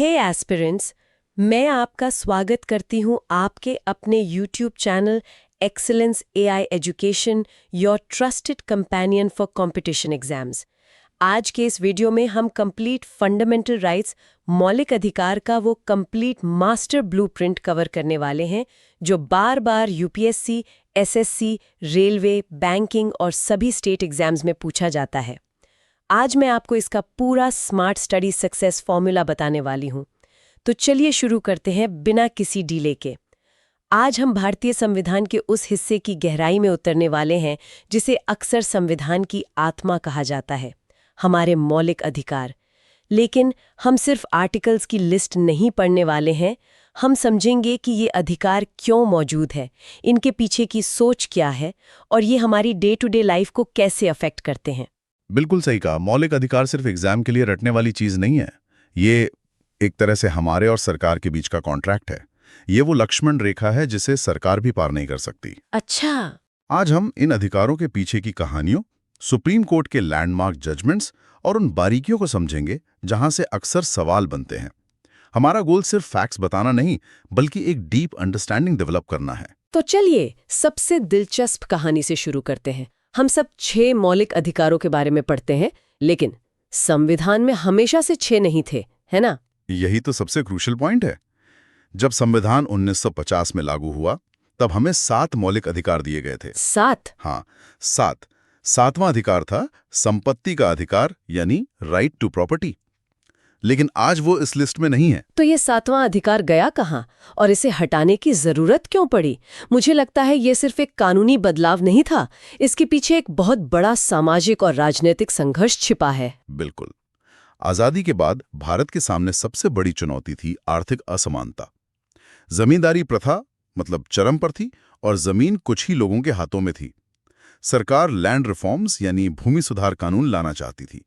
हे aspirants, मैं आपका स्वागत करती हूं आपके अपने YouTube channel excellence AI education, your trusted companion for competition exams. आज के इस वीडियो में हम कंप्लीट फंडामेंटल राइट्स, मौलिक अधिकार का वो कंप्लीट मास्टर ब्लूप्रिंट कवर करने वाले हैं जो बार बार UPSC, SSC, रेलवे, बैंकिंग और सभी स्टेट एग्जाम्स में पूछा जाता है। आज मैं आपको इसका पूरा स्मार्ट स्टडी सक्सेस फॉर्मूला बताने वाली हूं। तो चलिए शुरू करते हैं बिना किसी डीले के। आज हम भारतीय संविधान के उस हिस्से की गहराई में उतरने वाले हैं जिसे अक्सर संविधान की आत्मा कहा जाता है, हमारे मौलिक अधिकार। लेकिन हम सिर्फ आर्टिकल्स की लिस्ट नहीं पढ़ने वाले हैं, हम समझेंगे कि ये अधिकार क्यों मौजूद है, इनके पीछे की सोच क्या है और ये हमारी डे टू डे लाइफ को कैसे अफेक्ट करते हैं। बिल्कुल सही कहा। मौलिक अधिकार सिर्फ एग्जाम के लिए रटने वाली चीज नहीं है। ये एक तरह से हमारे और सरकार के बीच का कॉन्ट्रैक्ट है। ये वो लक्ष्मण रेखा है जिसे सरकार भी पार नहीं कर सकती। अच्छा। आज हम इन अधिकारों के पीछे की कहानियों, सुप्रीम कोर्ट के लैंडमार्क जजमेंट्स और उन बारीकियों को समझेंगे जहां से अक्सर सवाल बनते हैं। हमारा गोल सिर्फ फैक्ट्स बताना नहीं, बल्कि एक डीप अंडरस्टैंडिंग डेवलप करना है। तो चलिए सबसे दिलचस्प कहानी से शुरू करते हैं। हम सब 6 मौलिक अधिकारों के बारे में पढ़ते हैं, लेकिन संविधान में हमेशा से 6 नहीं थे, है ना? यही तो सबसे क्रूशियल पॉइंट है। जब संविधान 1950 में लागू हुआ, तब हमें 7 मौलिक अधिकार दिए गए थे। 7? हाँ, 7। 7वां अधिकार था संपत्ति का अधिकार, यानी राइट टू प्रॉपर्टी। लेकिन आज वो इस लिस्ट में नहीं है। तो ये 7वां अधिकार गया कहाँ और इसे हटाने की जरूरत क्यों पड़ी? मुझे लगता है ये सिर्फ एक कानूनी बदलाव नहीं था, इसके पीछे एक बहुत बड़ा सामाजिक और राजनीतिक संघर्ष छिपा है। बिल्कुल। आजादी के बाद भारत के सामने सबसे बड़ी चुनौती थी आर्थिक असमानता। जमींदारी प्रथा मतलब चरम पर थी और जमीन कुछ ही लोगों के हाथों में थी। सरकार लैंड रिफॉर्म्स यानी भूमि सुधार कानून लाना चाहती थी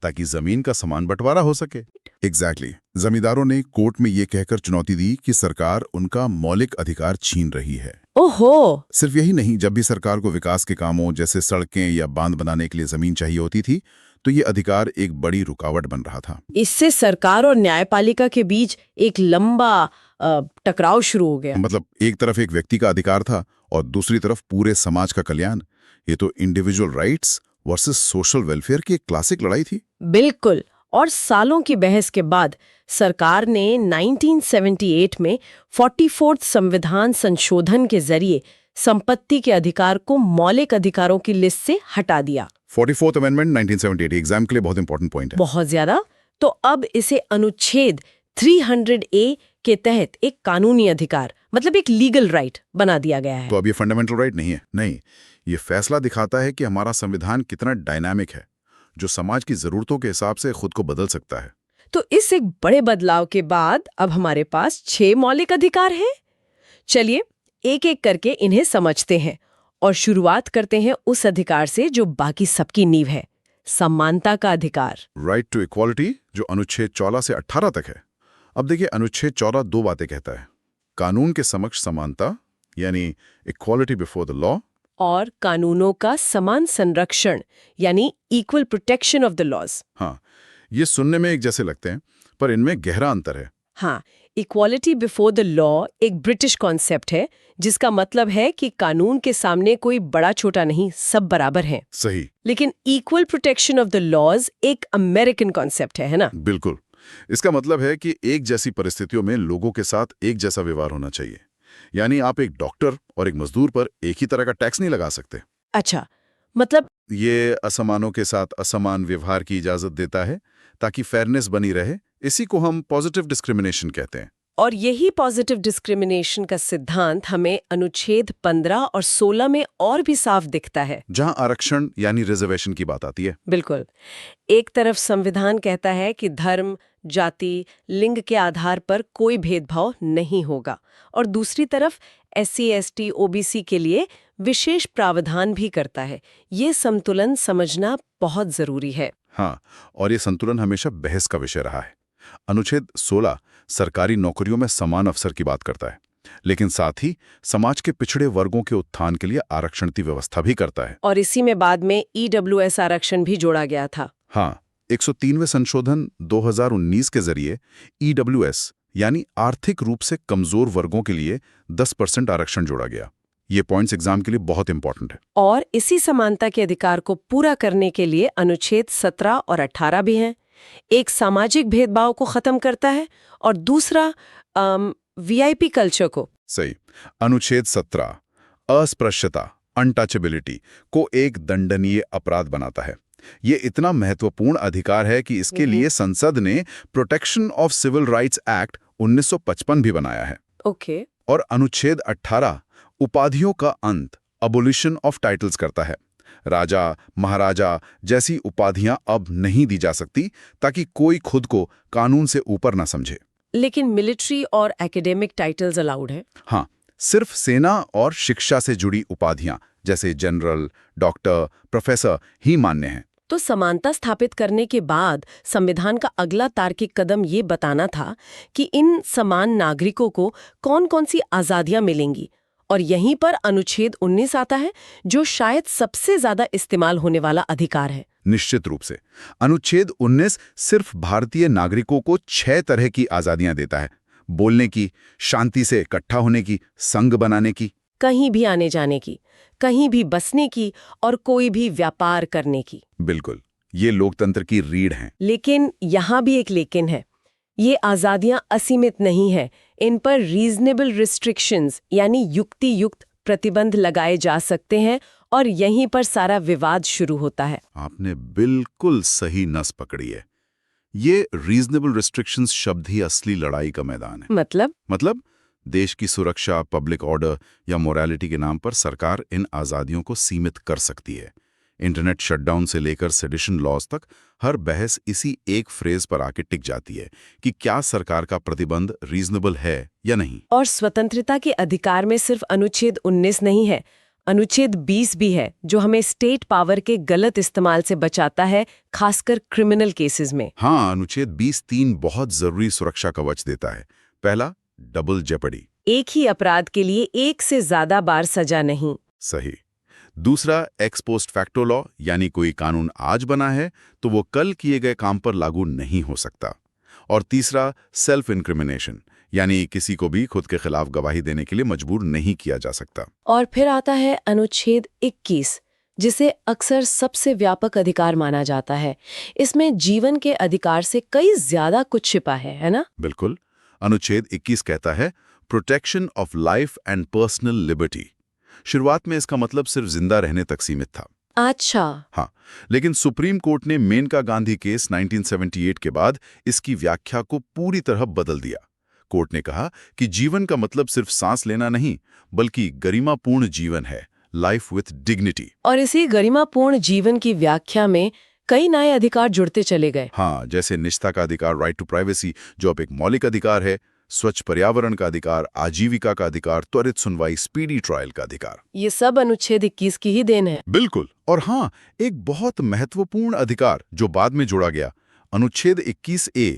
ताकि जमीन का समान बंटवारा हो सके। एग्जैक्टली। जमींदारों ने कोर्ट में ये कहकर चुनौती दी कि सरकार उनका मौलिक अधिकार छीन रही है। ओहो! सिर्फ यही नहीं, जब भी सरकार को विकास के कामों जैसे सड़कें या बांध बनाने के लिए जमीन चाहिए होती थी, तो ये अधिकार एक बड़ी रुकावट बन रहा था। इससे सरकार और न्यायपालिका के बीच एक लंबा टकराव शुरू हो गया। मतलब एक तरफ एक व्यक्ति का अधिकार था और दूसरी तरफ पूरे समाज का कल्याण। ये तो individual rights versus social welfare की एक क्लासिक लड़ाई थी। बिल्कुल। और सालों की बहस के बाद सरकार ने 1978 में 44th संविधान संशोधन के जरिए संपत्ति के अधिकार को मौलिक अधिकारों की लिस्ट से हटा दिया। 44th अमेंडमेंट 1978 एग्जाम के लिए बहुत इंपॉर्टेंट पॉइंट है। बहुत ज्यादा। तो अब इसे अनुच्छेद 300A के तहत एक कानूनी अधिकार, मतलब एक लीगल राइट बना दिया गया है। तो अब ये फंडामेंटल राइट नहीं है। नहीं, ये फैसला दिखाता है कि हमारा संविधान कितना डायनामिक है, जो समाज की जरूरतों के हिसाब से खुद को बदल सकता है। तो इस एक बड़े बदलाव के बाद अब हमारे पास 6 मौलिक अधिकार हैं। चलिए एक एक करके इन्हें समझते हैं और शुरुआत करते हैं उस अधिकार से जो बाकी सबकी नींव है, समानता का अधिकार। राइट टू इक्वालिटी, जो अनुच्छेद 14 से 18 तक है। अब देखिए, अनुच्छेद 14 दो बातें कहता है। कानून के समक्ष समानता यानी इक्वालिटी बिफोर द लॉ, और कानूनों का समान संरक्षण यानी equal protection of the laws. हाँ, ये सुनने में एक जैसे लगते हैं, पर इनमें गहरा अंतर है। हाँ, इक्वालिटी बिफोर द लॉ एक ब्रिटिश कॉन्सेप्ट है जिसका मतलब है कि कानून के सामने कोई बड़ा छोटा नहीं, सब बराबर हैं। सही। लेकिन equal protection of the laws एक अमेरिकन कॉन्सेप्ट है ना? बिल्कुल। इसका मतलब है कि एक जैसी परिस्थितियों में लोगों के साथ एक जैसा व्यवहार होना चाहिए। यानी आप एक डॉक्टर और एक मजदूर पर एक ही तरह का टैक्स नहीं लगा सकते। अच्छा, मतलब ये असमानों के साथ असमान व्यवहार की इजाजत देता है ताकि फेयरनेस बनी रहे। इसी को हम पॉजिटिव डिस्क्रिमिनेशन कहते हैं। और यही पॉजिटिव डिस्क्रिमिनेशन का सिद्धांत हमें अनुच्छेद 15 और 16 में और भी साफ दिखता है, जहां आरक्षण यानी रिजर्वेशन की बात आती है। बिल्कुल। एक तरफ संविधान कहता है कि धर्म, जाति, लिंग के आधार पर कोई भेदभाव नहीं होगा, और दूसरी तरफ SC, ST, OBC के लिए विशेष प्रावधान भी करता है। ये संतुलन समझना बहुत जरूरी है। हाँ, और ये संतुलन हमेशा बहस का विषय रहा है। अनुच्छेद 16 सरकारी नौकरियों में समान अवसर की बात करता है, लेकिन साथ ही समाज के पिछड़े वर्गों के उत्थान के लिए आरक्षण की व्यवस्था भी करता है। और इसी में बाद में EWS आरक्षण भी जोड़ा गया था। हाँ, 103वें संशोधन 2019 के जरिए ईडब्ल्यूएस यानी आर्थिक रूप से कमजोर वर्गों के लिए 10% आरक्षण जोड़ा गया। ये पॉइंट्स एग्जाम के लिए बहुत इंपॉर्टेंट है। और इसी समानता के अधिकार को पूरा करने के लिए अनुच्छेद 17 और 18 भी हैं। एक सामाजिक भेदभाव को खत्म करता है और दूसरा वीआईपी कल्चर को। सही। अनुच्छेद 17 अस्पृश्यता अनटचेबिलिटी को एक दंडनीय अपराध बनाता है। ये इतना महत्वपूर्ण अधिकार है कि इसके लिए संसद ने protection of civil rights act 1955 भी बनाया है। ओके। और अनुच्छेद 18 उपाधियों का अंत अबोलिशन ऑफ टाइटल्स करता है। राजा, महाराजा जैसी उपाधियां अब नहीं दी जा सकती ताकि कोई खुद को कानून से ऊपर ना समझे। लेकिन मिलिट्री और एकेडमिक टाइटल्स अलाउड है। हाँ, सिर्फ सेना और शिक्षा से जुड़ी उपाधियां जैसे जनरल, डॉक्टर, प्रोफेसर ही मान्य हैं। तो समानता स्थापित करने के बाद संविधान का अगला तार्किक कदम ये बताना था कि इन समान नागरिकों को कौन-कौन सी आजादियां मिलेंगी। और यहीं पर अनुच्छेद 19 आता है, जो शायद सबसे ज्यादा इस्तेमाल होने वाला अधिकार है। निश्चित रूप से अनुच्छेद 19 सिर्फ भारतीय नागरिकों को 6 तरह की आजादियां देता है। बोलने की, शांति से इकट्ठा होने की, संघ बनाने की, कहीं भी आने जाने की, कहीं भी बसने की और कोई भी व्यापार करने की। बिल्कुल, ये लोकतंत्र की रीढ़ हैं। लेकिन यहाँ भी एक लेकिन है। ये आजादियां असीमित नहीं है। इन पर रीजनेबल रिस्ट्रिक्शंस यानी युक्ति-युक्त प्रतिबंध लगाए जा सकते हैं और यहीं पर सारा विवाद शुरू होता है। आपने बिल्कुल सही नस पकड़ी है। ये रीजनेबल रिस्ट्रिक्शंस शब्द ही असली लड़ाई का मैदान है। मतलब देश की सुरक्षा, पब्लिक ऑर्डर या मोरालिटी के नाम पर सरकार इन आज़ादियों को सीमित कर सकती है। इंटरनेट शटडाउन से लेकर सेडिशन लॉज तक हर बहस इसी एक फ्रेज पर आके टिक जाती है कि क्या सरकार का प्रतिबंध रीजनेबल है या नहीं। और स्वतंत्रता के अधिकार में सिर्फ अनुच्छेद 19 नहीं है, अनुच्छेद 20 भी है, जो हमें स्टेट पावर के गलत इस्तेमाल से बचाता है, खासकर क्रिमिनल केसेस में। हाँ, अनुच्छेद 20(3) बहुत जरूरी सुरक्षा कवच देता है। पहला, डबल जेपडी, एक ही अपराध के लिए एक से ज्यादा बार सजा नहीं। सही। दूसरा, एक्स पोस्ट फैक्टो लॉ, यानी कोई कानून आज बना है तो वो कल किए गए काम पर लागू नहीं हो सकता। और तीसरा, सेल्फ इंक्रिमिनेशन, यानी किसी को भी खुद के खिलाफ गवाही देने के लिए मजबूर नहीं किया जा सकता। और फिर आता है अनुच्छेद 21, जिसे अक्सर सबसे व्यापक अधिकार माना जाता है। इसमें जीवन के अधिकार से कई ज्यादा कुछ छिपा है ना? बिल्कुल। अनुच्छेद 21 कहता है protection of life and personal liberty. शुरुआत में इसका मतलब सिर्फ जिंदा रहने तक सीमित था। अच्छा। हाँ, लेकिन सुप्रीम कोर्ट ने मेनका गांधी केस 1978 के बाद इसकी व्याख्या को पूरी तरह बदल दिया। कोर्ट ने कहा कि जीवन का मतलब सिर्फ सांस लेना नहीं, बल्कि गरिमापूर्ण जीवन है, लाइफ विथ डिग्निटी। और इसी गरिमापूर्ण जीवन की व्याख्या में कई नए अधिकार जुड़ते चले गए। हाँ, जैसे निजता का अधिकार, राइट टू प्राइवेसी, जो अब एक मौलिक अधिकार है, स्वच्छ पर्यावरण का अधिकार, आजीविका का अधिकार, त्वरित सुनवाई, स्पीडी ट्रायल का अधिकार। ये सब अनुच्छेद 21 की ही देन है। बिल्कुल। और हाँ, एक बहुत महत्वपूर्ण अधिकार जो बाद में जोड़ा गया, अनुच्छेद 21A,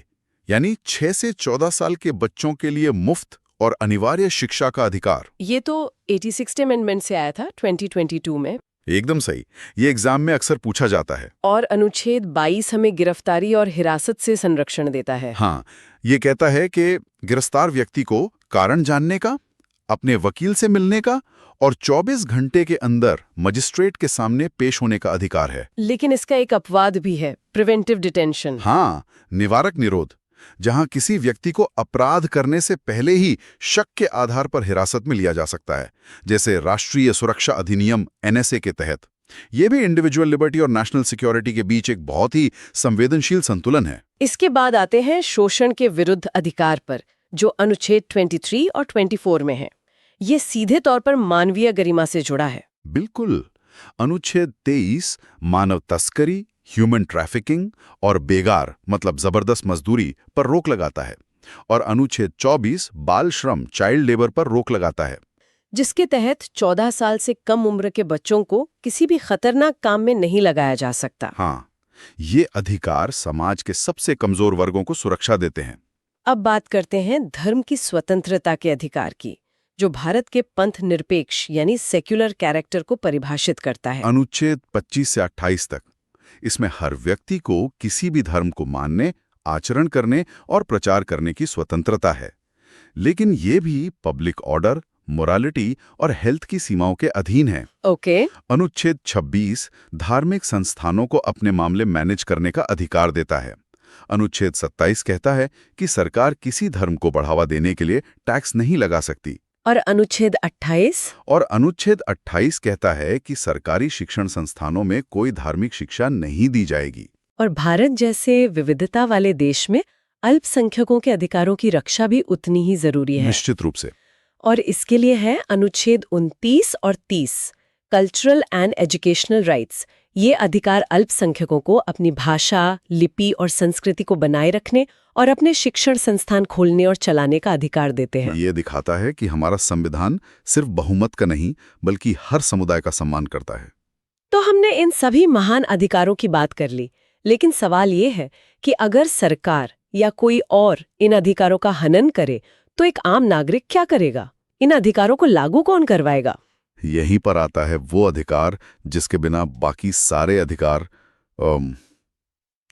यानी 6 से 14 साल के बच्चों के लिए मुफ्त और अनिवार्य शिक्षा का अधिकार। ये तो 86 अमेंडमेंट से आया था 2022 में। एकदम सही। ये एग्जाम में अक्सर पूछा जाता है। और अनुच्छेद 22 हमें गिरफ्तारी और हिरासत से संरक्षण देता है। हाँ, ये कहता है कि गिरफ्तार व्यक्ति को कारण जानने का, अपने वकील से मिलने का और 24 घंटे के अंदर मजिस्ट्रेट के सामने पेश होने का अधिकार है। लेकिन इसका एक अपवाद भी है, प्रिवेंटिव डिटेंशन। हाँ, निवारक निरोध, जहां किसी व्यक्ति को अपराध करने से पहले ही शक के आधार पर हिरासत में लिया जा सकता है, जैसे राष्ट्रीय सुरक्षा अधिनियम NSA के तहत। यह भी इंडिविजुअल लिबर्टी और नेशनल सिक्योरिटी के बीच एक बहुत ही संवेदनशील संतुलन है। इसके बाद आते हैं शोषण के विरुद्ध अधिकार पर, जो अनुच्छेद 23 और 24 में है। ये सीधे तौर पर मानवीय गरिमा से जुड़ा है। बिल्कुल। अनुच्छेद 23 मानव तस्करी, ह्यूमन ट्रैफिकिंग और बेगार मतलब जबरदस्त मजदूरी पर रोक लगाता है। और अनुच्छेद 24 बाल श्रम, चाइल्ड लेबर पर रोक लगाता है, जिसके तहत 14 साल से कम उम्र के बच्चों को किसी भी खतरनाक काम में नहीं लगाया जा सकता। हाँ, ये अधिकार समाज के सबसे कमजोर वर्गों को सुरक्षा देते हैं। अब बात करते हैं धर्म की स्वतंत्रता के अधिकार की, जो भारत के पंथ निरपेक्ष यानी सेक्युलर कैरेक्टर को परिभाषित करता है। अनुच्छेद 25 से 28 तक। इसमें हर व्यक्ति को किसी भी धर्म को मानने, आचरण करने और प्रचार करने की स्वतंत्रता है। लेकिन ये भी पब्लिक ऑर्डर, मोरालिटी और हेल्थ की सीमाओं के अधीन है। ओके। अनुच्छेद 26 धार्मिक संस्थानों को अपने मामले मैनेज करने का अधिकार देता है। अनुच्छेद 27 कहता है कि सरकार किसी धर्म को बढ़ावा देने के लिए टैक्स नहीं लगा सकती। और अनुच्छेद 28? और अनुच्छेद 28 कहता है कि सरकारी शिक्षण संस्थानों में कोई धार्मिक शिक्षा नहीं दी जाएगी। और भारत जैसे विविधता वाले देश में अल्पसंख्यकों के अधिकारों की रक्षा भी उतनी ही जरूरी है। निश्चित रूप से। और इसके लिए है अनुच्छेद 29 और 30, कल्चरल एंड एजुकेशनल राइट्स। ये अधिकार अल्पसंख्यकों को अपनी भाषा, लिपि और संस्कृति को बनाए रखने और अपने शिक्षण संस्थान खोलने और चलाने का अधिकार देते हैं। ये दिखाता है कि हमारा संविधान सिर्फ बहुमत का नहीं, बल्कि हर समुदाय का सम्मान करता है। तो हमने इन सभी महान अधिकारों की बात कर ली, लेकिन सवाल ये है कि अगर सरकार या कोई और इन अधिकारों का हनन करे तो एक आम नागरिक क्या करेगा? इन अधिकारों को लागू कौन करवाएगा? यहीं पर आता है वो अधिकार जिसके बिना बाकी सारे अधिकार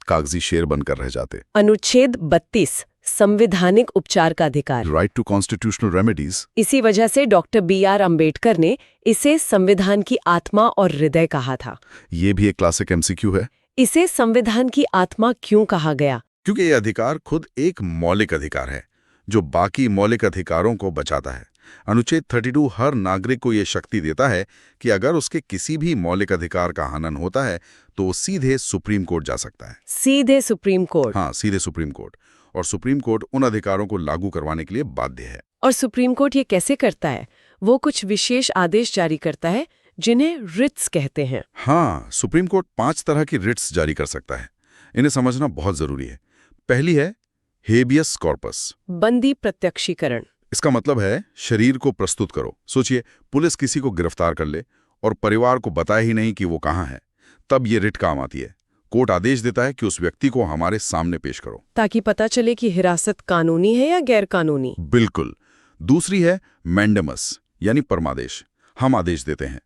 कागजी शेर बनकर रह जाते। अनुच्छेद 32, संवैधानिक उपचार का अधिकार, राइट टू कॉन्स्टिट्यूशनल रेमेडीज। इसी वजह से डॉक्टर B.R. अम्बेडकर ने इसे संविधान की आत्मा और हृदय कहा था। ये भी एक क्लासिक MCQ है। इसे संविधान की आत्मा क्यों कहा गया? क्योंकि ये अधिकार खुद एक मौलिक अधिकार है जो बाकी मौलिक अधिकारों को बचाता है। अनुच्छेद 32 हर नागरिक को ये शक्ति देता है कि अगर उसके किसी भी मौलिक अधिकार का हनन होता है तो वो सीधे सुप्रीम कोर्ट जा सकता है। सीधे सुप्रीम कोर्ट? हाँ, सीधे सुप्रीम कोर्ट। और सुप्रीम कोर्ट उन अधिकारों को लागू करवाने के लिए बाध्य है। और सुप्रीम कोर्ट ये कैसे करता है? वो कुछ विशेष आदेश जारी करता है जिन्हें रिट्स कहते हैं। हाँ, सुप्रीम कोर्ट 5 तरह की रिट्स जारी कर सकता है। इन्हें समझना बहुत जरूरी है। पहली है हेबियस कॉर्पस, बंदी प्रत्यक्षीकरण। इसका मतलब है शरीर को प्रस्तुत करो। सोचिए, पुलिस किसी को गिरफ्तार कर ले और परिवार को बताए ही नहीं कि वो कहाँ है, तब ये रिट काम आती है। कोर्ट आदेश देता है कि उस व्यक्ति को हमारे सामने पेश करो, ताकि पता चले कि हिरासत कानूनी है या गैर कानूनी। बिल्कुल। दूसरी है मैंडेमस, यानी परमादेश। हम आदेश देते हैं।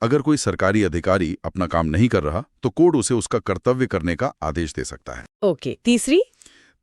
अगर कोई सरकारी अधिकारी अपना काम नहीं कर रहा तो कोर्ट उसे उसका कर्तव्य करने का आदेश दे सकता है। ओके।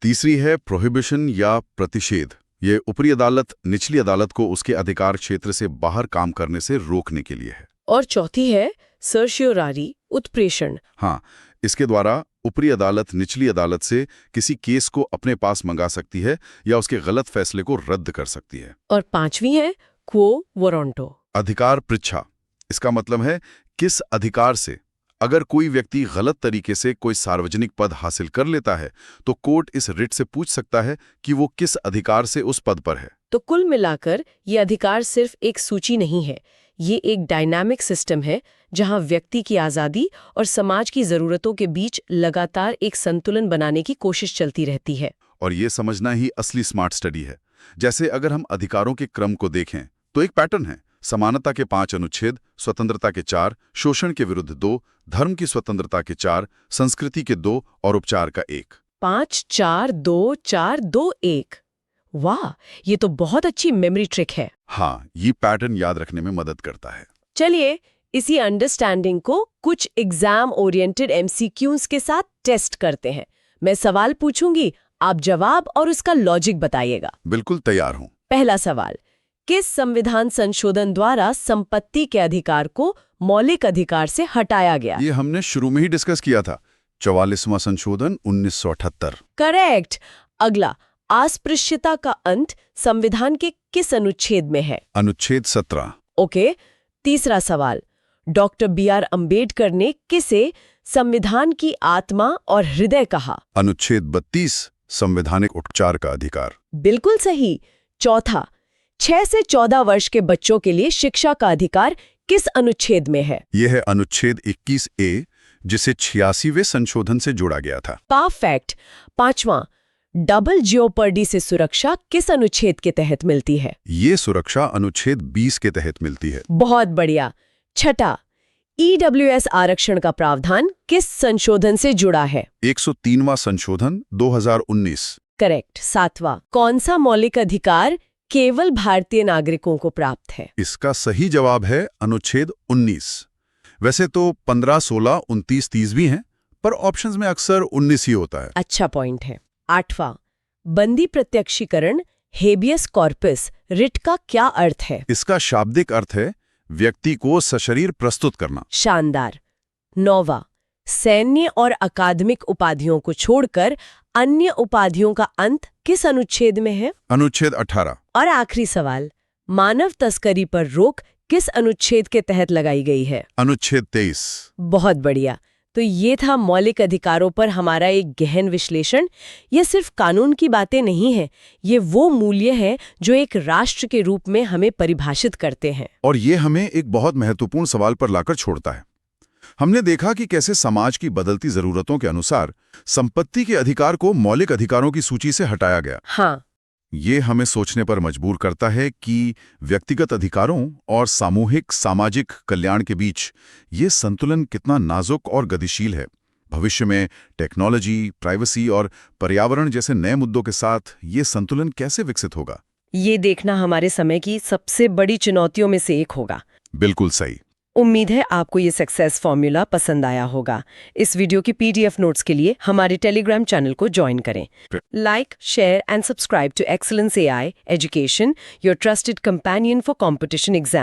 तीसरी है प्रोहिबिशन या प्रतिषेध। ये ऊपरी अदालत निचली अदालत को उसके अधिकार क्षेत्र से बाहर काम करने से रोकने के लिए है। और चौथी है सर्शियोरारी, उत्प्रेषण। हाँ, इसके द्वारा ऊपरी अदालत निचली अदालत से किसी केस को अपने पास मंगा सकती है या उसके गलत फैसले को रद्द कर सकती है। और पांचवी है क्वो वारंटो, अधिकार पृच्छा। इसका मतलब है किस अधिकार से। अगर कोई व्यक्ति गलत तरीके से कोई सार्वजनिक पद हासिल कर लेता है तो कोर्ट इस रिट से पूछ सकता है कि वो किस अधिकार से उस पद पर है। तो कुल मिलाकर ये अधिकार सिर्फ एक सूची नहीं है, ये एक डायनामिक सिस्टम है जहां व्यक्ति की आज़ादी और समाज की ज़रूरतों के बीच लगातार एक संतुलन बनाने की कोशिश चलती रहती है। और ये समझना ही असली स्मार्ट स्टडी है। जैसे अगर हम अधिकारों के क्रम को देखें तो एक पैटर्न है। समानता के 5 अनुच्छेद, स्वतंत्रता के 4, शोषण के विरुद्ध 2, धर्म की स्वतंत्रता के 4, संस्कृति के 2 और उपचार का 1। 5, 4, 2, 4, 2, 1। वाह, ये तो बहुत अच्छी मेमोरी ट्रिक है। हाँ, ये पैटर्न याद रखने में मदद करता है। चलिए इसी अंडरस्टैंडिंग को कुछ एग्जाम ओरिएंटेड MCQs के साथ टेस्ट करते हैं। मैं सवाल पूछूंगी, आप जवाब और उसका लॉजिक बताइएगा। बिल्कुल तैयार हूं। पहला सवाल, किस संविधान संशोधन द्वारा संपत्ति के अधिकार को मौलिक अधिकार से हटाया गया? ये हमने शुरू में ही डिस्कस किया था, 44वां संशोधन 1978। करेक्ट। अगला, अस्पृश्यता का अंत संविधान के किस अनुच्छेद में है? अनुच्छेद 17। ओके। तीसरा सवाल, डॉक्टर B.R. अम्बेडकर ने किसे संविधान की आत्मा और हृदय कहा? अनुच्छेद 32, संवैधानिक उपचार का अधिकार। बिल्कुल सही। चौथा, 6 से 14 वर्ष के बच्चों के लिए शिक्षा का अधिकार किस अनुच्छेद में है? यह है अनुच्छेद 21A, जिसे 86वें संशोधन से जोड़ा गया था। परफेक्ट। पांचवां, डबल जियोपर्डी से सुरक्षा किस अनुच्छेद के तहत मिलती है? ये सुरक्षा अनुच्छेद 20 के तहत मिलती है। बहुत बढ़िया। छठा, EWS आरक्षण का प्रावधान किस संशोधन से जुड़ा है? 103वां संशोधन 2019। करेक्ट। सातवां, कौन सा मौलिक अधिकार केवल भारतीय नागरिकों को प्राप्त है? इसका सही जवाब है अनुच्छेद 19। वैसे तो 15, 16, 29, 30 भी हैं, पर ऑप्शंस में अक्सर 19 ही होता है। अच्छा पॉइंट है। 8वां, बंदी प्रत्यक्षीकरण हेबियस कॉर्पस रिट का क्या अर्थ है? इसका शाब्दिक अर्थ है व्यक्ति को सशरीर प्रस्तुत करना। शानदार। 9वां, सैन्य और अकादमिक उपाधियों को छोड़कर अन्य उपाधियों का अंत किस अनुच्छेद में है? अनुच्छेद 18। और आखिरी सवाल, मानव तस्करी पर रोक किस अनुच्छेद के तहत लगाई गई है? अनुच्छेद 23। बहुत बढ़िया। तो ये था मौलिक अधिकारों पर हमारा एक गहन विश्लेषण। ये सिर्फ कानून की बातें नहीं हैं, ये वो मूल्य हैं जो एक राष्ट्र के रूप में हमें परिभाषित करते हैं। और ये हमें एक बहुत महत्वपूर्ण सवाल पर लाकर छोड़ता है। हमने देखा कि कैसे समाज की बदलती जरूरतों के अनुसार संपत्ति के अधिकार को मौलिक अधिकारों की सूची से हटाया गया। हाँ, ये हमें सोचने पर मजबूर करता है कि व्यक्तिगत अधिकारों और सामूहिक सामाजिक कल्याण के बीच ये संतुलन कितना नाजुक और गतिशील है। भविष्य में टेक्नोलॉजी, प्राइवेसी और पर्यावरण जैसे नए मुद्दों के साथ ये संतुलन कैसे विकसित होगा, ये देखना हमारे समय की सबसे बड़ी चुनौतियों में से एक होगा। बिल्कुल सही। उम्मीद है आपको ये सक्सेस फॉर्मूला पसंद आया होगा। इस वीडियो की PDF नोट्स के लिए हमारे टेलीग्राम चैनल को ज्वाइन करें। Like, share and subscribe to excellence AI education, your trusted companion for competition exam.